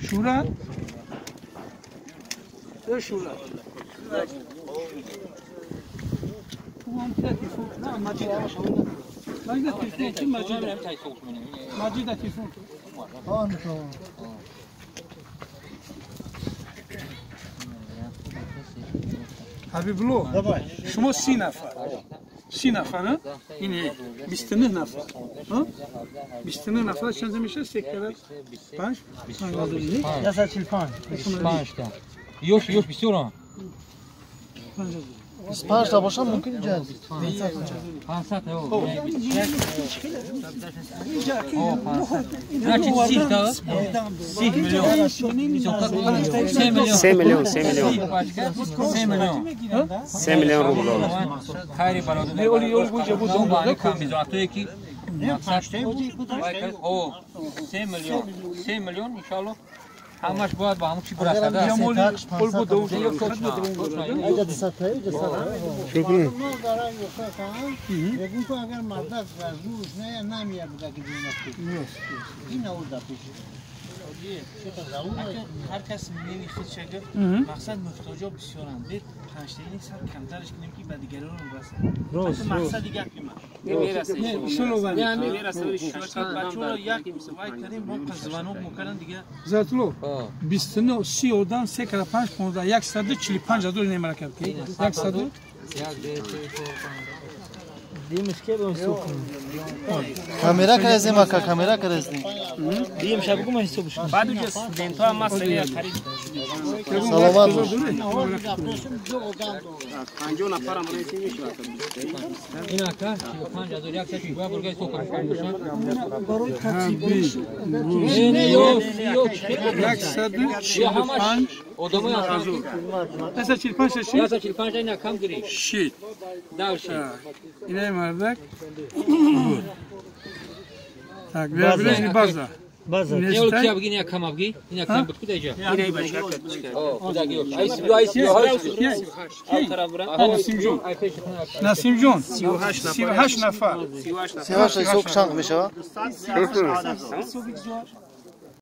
شورا ده شورا ماجد تلفون حبیبلو شما 30 نفر 30 نفر اینه 29 نفر 29 نفر چند میشه 3 کره 5 25 تا yosh بسیار 25 تا باشه ممکن جذب 500 3 میلیون 3 میلیون روبل خیلی بالاتر اولی بوجه بود اون بالا کم میذاره تو یکی 3 میلیون ان شاء الله همش باید با همون چی برسد پول بود اون شکر بگیم که اگر مدرک روز نه نمیاد بگه این اول هر کس نمیخواد شکر مقصد محتاجا بسیارند بید 5 تا سر کمترش کنیم که به دیگران برسه مقصد دیگه میرسه شلو یعنی میرسه بچه‌ها یک وای کردیم ما قزوانو میکنن دیگه زاتلو 29 30 اردان 3 کره 5 15 145 دلار نمیره کرد 100 دیمش که به سوق کامera کرزیم اکا کامera کرزیم دیم شب کوم حساب شد بعد جس دنتو هم مسئله خرید سلامت باش 50 نفر هم رئیس میشه این اکا 5000 یک چیز با برگه سوق میشه برای کسی همش odamı Mesela 45 şişi. Mesela 45 tane kam giri. Şit. Davşi. İne mardak. Tak, biraz baza. Baza. Ne olur ki abgi ne kam abgi? Yine kam bitki de ya. Yine başka. O da yok. Ay Nasimjon. Nasimjon. 38 نفر. 38 سوق چند میشه؟